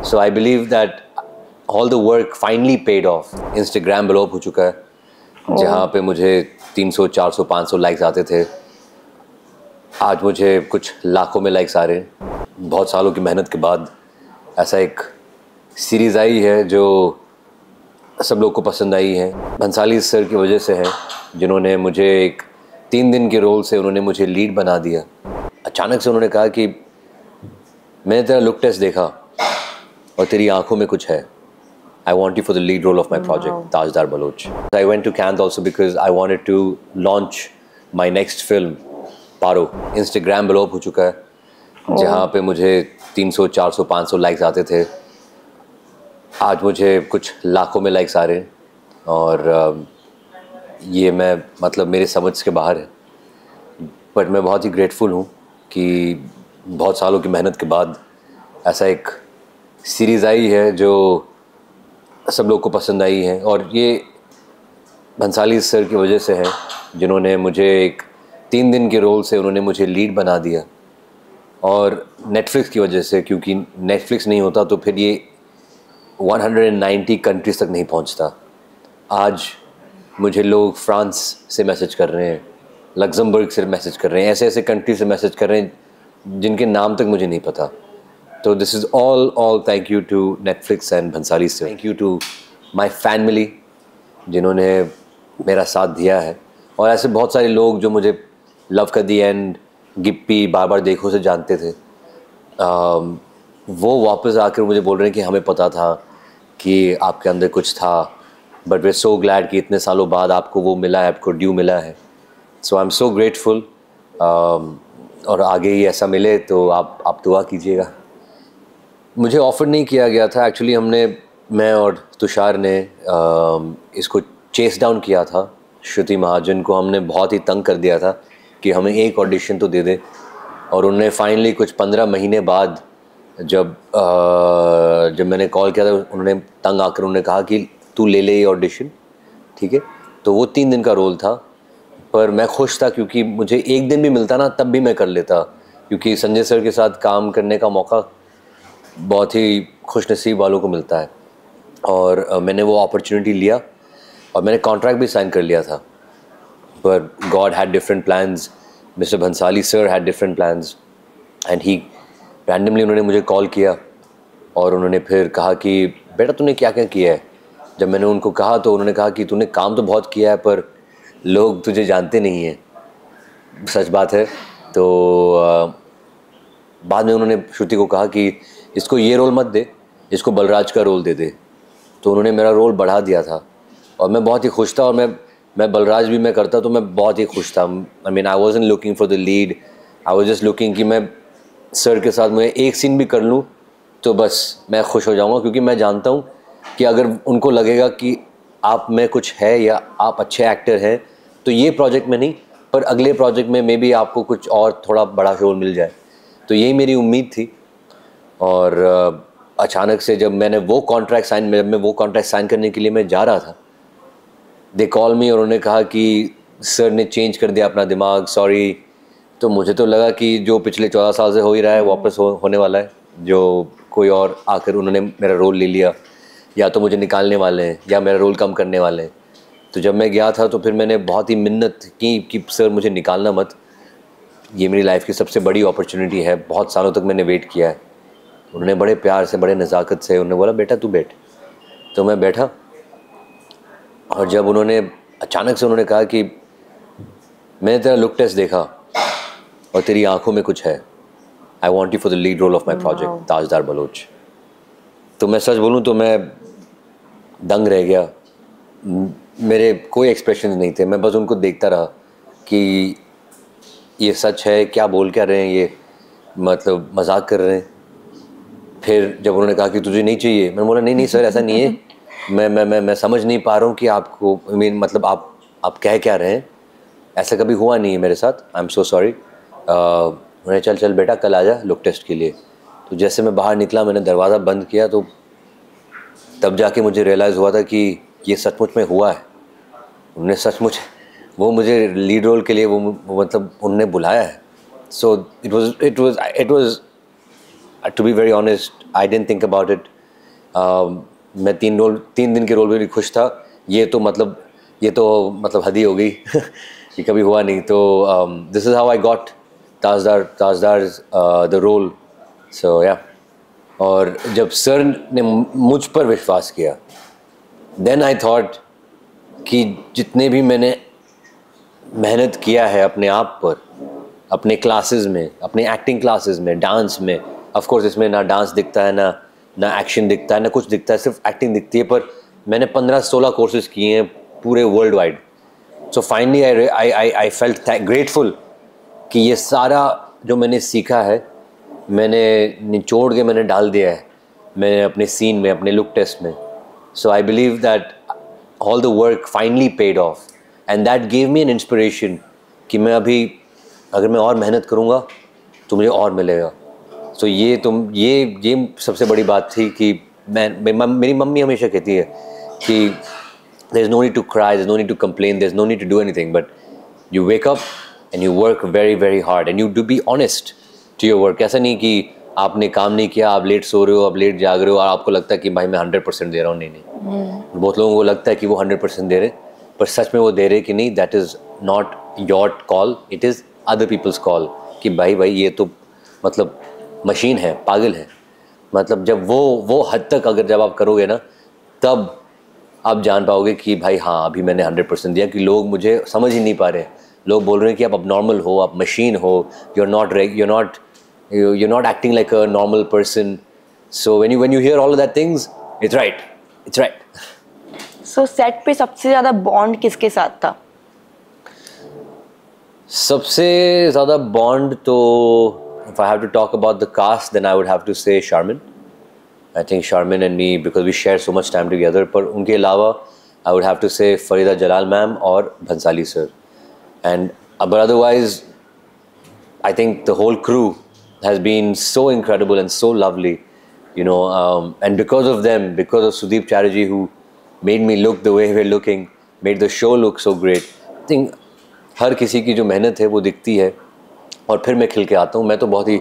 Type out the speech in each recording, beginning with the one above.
So I believe that all the work finally paid off. Instagram ब्लॉप हो चुका है जहाँ पे मुझे 300, 400, 500 लाइक्स आते थे, आज मुझे कुछ लाखों में लाइक्स आ रहे हैं। बहुत सालों की मेहनत के बाद ऐसा एक सीरीज़ आई है जो सब लोग को पसंद आई है। भंसाली सर की वजह से है, जिन्होंने मुझे एक 3 दिन के रोल से उन्होंने मुझे लीड बना दिया। अचानक से उन्होंने कहा कि मैंने तेरा लुक टेस्ट देखा और तेरी आंखों में कुछ है। I want you for the lead role of my project, Tajdar Baloch. I went to Cannes also because I wanted to launch my next film, Paro. Instagram ब्लॉप हो चुका है जहाँ पे मुझे 300, 400, 500 लाइक्स आते थे, आज मुझे कुछ लाखों में लाइक्स आ रहे हैं। और ये मैं मतलब मेरे समझ के बाहर है, बट मैं बहुत ही ग्रेटफुल हूँ कि बहुत सालों की मेहनत के बाद ऐसा एक सीरीज़ आई है जो सब लोग को पसंद आई है। और ये भंसाली सर की वजह से है, जिन्होंने मुझे एक 3 दिन के रोल से उन्होंने मुझे लीड बना दिया। और नेटफ्लिक्स की वजह से, क्योंकि नेटफ्लिक्स नहीं होता तो फिर ये 190 कंट्रीज़ तक नहीं पहुंचता। आज मुझे लोग फ्रांस से मैसेज कर रहे हैं, लग्जमबर्ग से मैसेज कर रहे हैं, ऐसे ऐसे कंट्री से मैसेज कर रहे हैं जिनके नाम तक मुझे नहीं पता। तो this is all thank you to Netflix and Bhansali sir. Thank you to my family जिन्होंने मेरा साथ दिया है, और ऐसे बहुत सारे लोग जो मुझे लव कर दी एंड गिप्पी बार बार देखो से जानते थे, वो वापस आकर मुझे बोल रहे हैं कि हमें पता था कि आपके अंदर कुछ था, बट वे सो ग्लैड कि इतने सालों बाद आपको वो मिला है, आपको ड्यू मिला है। सो आई एम सो ग्रेटफुल। और आगे ही ऐसा मिले तो आप दुआ कीजिएगा। मुझे ऑफ़र नहीं किया गया था एक्चुअली, मैं और तुषार ने इसको चेस डाउन किया था। श्रुति महाजन को हमने बहुत ही तंग कर दिया था कि हमें एक ऑडिशन तो दे दे, और उन्होंने फाइनली कुछ 15 महीने बाद जब मैंने कॉल किया था, उन्होंने तंग आकर उन्होंने कहा कि तू ले ले ये ऑडिशन, ठीक है। तो वो 3 दिन का रोल था, पर मैं खुश था क्योंकि मुझे एक दिन भी मिलता ना तब भी मैं कर लेता, क्योंकि संजय सर के साथ काम करने का मौका बहुत ही खुशनसीब वालों को मिलता है। और मैंने वो अपॉर्चुनिटी लिया और मैंने कॉन्ट्रैक्ट भी साइन कर लिया था, पर God had different plans, mister Bhansali sir had different plans, and he randomly उन्होंने मुझे कॉल किया और उन्होंने फिर कहा कि बेटा तूने क्या क्या किया है। जब मैंने उनको कहा तो उन्होंने कहा कि तूने काम तो बहुत किया है पर लोग तुझे जानते नहीं हैं। सच बात है। तो बाद में उन्होंने श्रुति को कहा कि इसको ये रोल मत दे, इसको बलराज का रोल दे दे। तो उन्होंने मेरा रोल बढ़ा दिया था और मैं बहुत ही खुश था, और मैं बलराज भी मैं करता तो मैं बहुत ही खुश था। I mean I wasn't looking for the lead, I was just looking कि मैं सर के साथ मैं एक सीन भी कर लूँ तो बस मैं खुश हो जाऊँगा, क्योंकि मैं जानता हूँ कि अगर उनको लगेगा कि आप में कुछ है या आप अच्छे एक्टर हैं तो ये प्रोजेक्ट में नहीं, पर अगले प्रोजेक्ट में मे बी आपको कुछ और थोड़ा बड़ा रोल मिल जाए। तो यही मेरी उम्मीद थी। और अचानक से जब मैं वो कॉन्ट्रैक्ट साइन करने के लिए मैं जा रहा था, दे कॉल मी और उन्होंने कहा कि सर ने चेंज कर दिया अपना दिमाग, सॉरी। तो मुझे तो लगा कि जो पिछले 14 साल से हो ही रहा है वापस होने वाला है, जो कोई और आकर उन्होंने मेरा रोल ले लिया, या तो मुझे निकालने वाले हैं या मेरा रोल कम करने वाले हैं। तो जब मैं गया था तो फिर मैंने बहुत ही मिन्नत की कि सर मुझे निकालना मत, ये मेरी लाइफ की सबसे बड़ी अपॉर्चुनिटी है, बहुत सालों तक मैंने वेट किया है। उन्होंने बड़े प्यार से, बड़े नज़ाकत से उन्होंने बोला बेटा तू बैठ। तो मैं बैठा, और जब उन्होंने अचानक से उन्होंने कहा कि मैंने तेरा लुक टेस्ट देखा और तेरी आंखों में कुछ है, I want you for the lead role of my project Tajdar Baloch. तो मैं सच बोलूँ तो मैं दंग रह गया, मेरे कोई एक्सप्रेशन नहीं थे, मैं बस उनको देखता रहा कि ये सच है, क्या बोल क्या रहे हैं ये, मतलब मजाक कर रहे हैं। फिर जब उन्होंने कहा कि तुझे नहीं चाहिए, मैंने बोला नहीं सर ऐसा नहीं है, मैं समझ नहीं पा रहा हूँ कि आपको मतलब आप कह क्या रहे हैं, ऐसा कभी हुआ नहीं है मेरे साथ, आई एम सो सॉरी। उन्होंने चल बेटा कल आ जा लुक टेस्ट के लिए। तो जैसे मैं बाहर निकला, मैंने दरवाज़ा बंद किया, तो तब जाके मुझे रियलाइज़ हुआ था कि ये सचमुच में हुआ है। उन्होंने सचमुच वो मुझे लीड रोल के लिए वो मतलब उन्होंने बुलाया है। So it was to be very honest, I didn't think about it. मैं 3 दिन के रोल में भी खुश था। ये तो मतलब हद ही हो गई ये कभी हुआ नहीं। तो this is how I got Tajdar the role. So yeah, और जब सर ने मुझ पर विश्वास किया, देन आई थॉट कि जितने भी मैंने मेहनत किया है अपने आप पर, अपने क्लासेस में, अपने एक्टिंग क्लासेस में, डांस में, ऑफ कोर्स इसमें ना डांस दिखता है, ना एक्शन दिखता है, ना कुछ दिखता है, सिर्फ एक्टिंग दिखती है, पर मैंने 15-16 कोर्सेज किए हैं पूरे world wide. So finally I felt grateful कि ये सारा जो मैंने सीखा है, मैंने निचोड़ के मैंने डाल दिया है मैंने अपने सीन में, अपने लुक टेस्ट में। So I believe that all the work finally paid off, and that gave me an inspiration कि मैं अभी अगर मैं और मेहनत करूँगा तो मुझे और मिलेगा। सो ये सबसे बड़ी बात थी कि मेरी मम्मी हमेशा कहती है कि there is no need to cry, there is no need to complain, there is no need to do anything, but you wake up and you work very very hard and you do be honest to your work। ऐसा नहीं कि आपने काम नहीं किया, आप late सो रहे हो, आप लेट जाग रहे हो और आपको लगता है कि भाई मैं 100% दे रहा हूँ। नहीं, बहुत लोगों को लगता है कि वो 100% दे रहे, पर सच में वो दे रहे कि नहीं, that is not your call, it is other people's call. कि भाई ये तो मतलब मशीन है, पागल है। मतलब जब वो हद तक अगर जब आप करोगे ना, तब आप जान पाओगे कि भाई हाँ, अभी मैंने 100% दिया। कि लोग मुझे समझ ही नहीं पा रहे, लोग बोल रहे हैं कि आप अब नॉर्मल हो, आप मशीन हो, you're not acting like a normal person। So when you hear all of that things, it's right। So set पे सबसे ज़्यादा बॉन्ड किसके साथ था? सबसे ज़्यादा बॉन्ड तो if I have to talk about the cast, then I would have to say Sharmin। I think Sharmin and me, because we share so much time together। पर उनके अलावा I would have to say Farida Jalal ma'am और Bhansali sir. And but otherwise I think the whole crew has been so incredible and so lovely, you know, and because of them, because of Sudeep Chatterjee, who made me look the way we're looking, made the show look so great। I think हर किसी की जो मेहनत है वो दिखती है और फिर मैं खिल के आता हूँ। मैं तो बहुत ही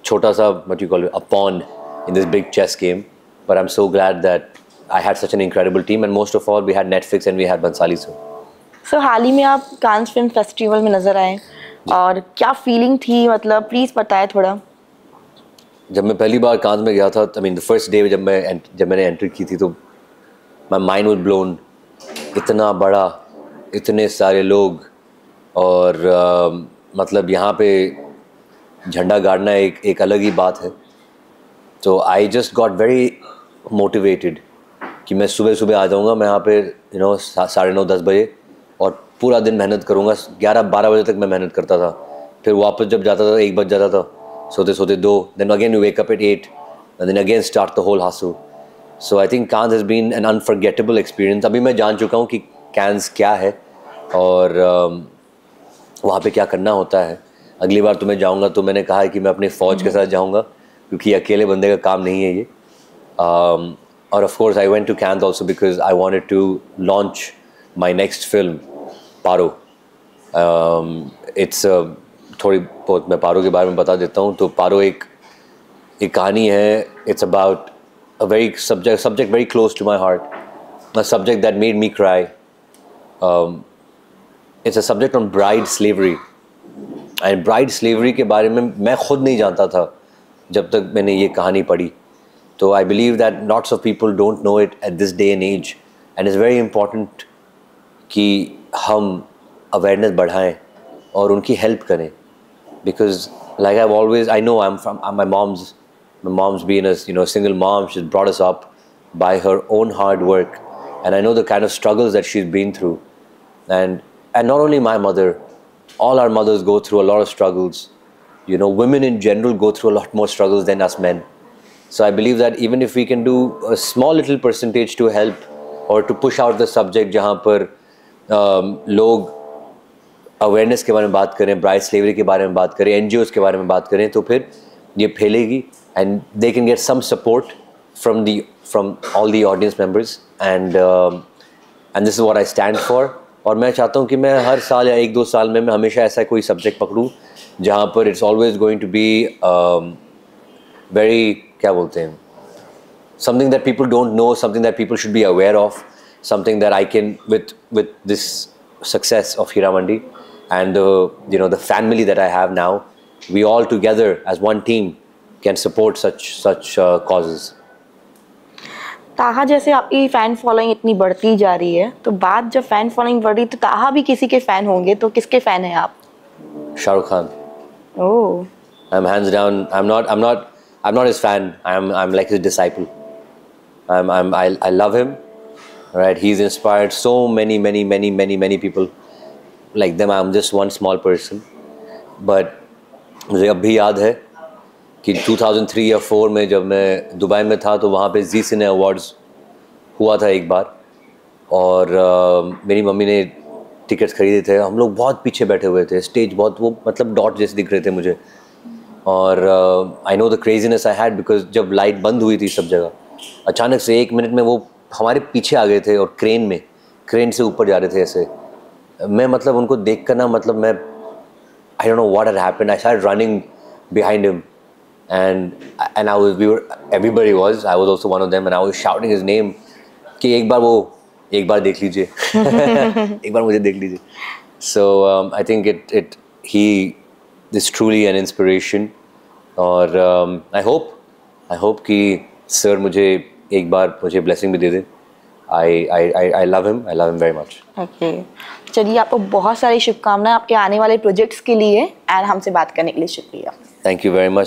छोटा सा what you call it, a pawn in this big chess game, but I'm so glad that I had such an incredible team, and most of all we had Netflix and we had Bhansali sir। So हाल ही में आप Cannes film festival में नजर आए और क्या feeling थी, मतलब please बताएं थोड़ा। जब मैं पहली बार कांस में गया था, I mean the first day जब मैंने एंट्री की थी, तो माई माइंड वाज ब्लोन। इतना बड़ा, इतने सारे लोग, और मतलब यहाँ पे झंडा गाड़ना एक अलग ही बात है। तो I just got very motivated कि मैं सुबह आ जाऊँगा मैं यहाँ पे 9:30-10 बजे, और पूरा दिन मेहनत करूँगा। 11-12 बजे तक मैं मेहनत करता था, फिर वापस जब जाता था 1 बज जाता था, सोते 2, then again you wake up at 8 and then again start the whole hustle। So I think Cannes has been an unforgettable experience। अभी मैं जान चुका हूँ कि Cannes क्या है और वहाँ पे क्या करना होता है। अगली बार तो मैं जाऊँगा तो मैंने कहा है कि मैं अपने फ़ौज के साथ जाऊँगा, क्योंकि अकेले बंदे का काम नहीं है ये। और of course I went to Cannes also because I wanted to launch my next film, Paro. It's थोड़ी बहुत मैं पारो के बारे में बता देता हूँ। तो पारो एक कहानी है। It's about a very subject very close to my heart, a subject that made me cry. It's a subject on bride slavery. And bride slavery के बारे में मैं खुद नहीं जानता था जब तक मैंने ये कहानी पढ़ी। तो I believe that lots of people don't know it at this day and age, and it's very important कि हम अवेयरनेस बढ़ाएं और उनकी हेल्प करें। Because like I've always, I know my mom's been a single mom। She's brought us up by her own hard work, and I know the kind of struggles that she's been through, and not only my mother, all our mothers go through a lot of struggles। Women in general go through a lot more struggles than us men। So I believe that even if we can do a small little percentage to help or to push out the subject, जहाँ पर लोग awareness के बारे में बात करें, bride slavery के बारे में बात करें, NGOs के बारे में बात करें, तो फिर ये फैलेगी, and they can get some support from all the audience members, and this is what I stand for. और मैं चाहता हूँ कि मैं हर साल या 1-2 साल में मैं हमेशा ऐसा कोई सब्जेक्ट पकड़ूँ जहाँ पर it's always going to be very, क्या बोलते हैं, something that people don't know, something that people should be aware of, something that I can, with this success of Hira Mandi and the family that I have now, we all together as one team can support such causes. ताहा जैसे आपकी fan following इतनी बढ़ती जा रही है, तो बात जब फ़ैन फॉलोइंग बढ़ रही तो ताहा भी किसी के फ़ैन होंगे, तो किसके फ़ैन हैं आप? शाहरुख खान. ओह. I'm hands down. I'm not his fan. I'm like his disciple. I love him. Right? He's inspired so many people. Like them, I'm just one small person. But मुझे अब भी याद है कि 2003 या 4 में जब मैं दुबई में था तो वहाँ पे जी सिने अवार्ड्स हुआ था एक बार, और मेरी मम्मी ने टिकट्स खरीदे थे. हम लोग बहुत पीछे बैठे हुए थे, स्टेज बहुत वो मतलब डॉट जैसे दिख रहे थे मुझे. और I know the craziness I had because जब लाइट बंद हुई थी सब जगह, अचानक से 1 मिनट में वो हमारे पीछे आ गए थे और क्रेन से ऊपर जा रहे थे ऐसे. मैं मतलब उनको देख कर ना, मतलब मैं I don't know what had happened. I started running behind him, and everybody was. I was also one of them, and I was shouting his name. कि एक बार देख लीजिए, एक बार मुझे देख लीजिए. So I think he is truly an inspiration. और I hope कि sir मुझे एक बार मुझे blessing भी दे दे. I love him. I love him very much. Okay. चलिए, आपको बहुत सारी शुभकामनाएं आपके आने वाले प्रोजेक्ट्स के लिए, एंड हमसे बात करने के लिए शुक्रिया. Thank you very much.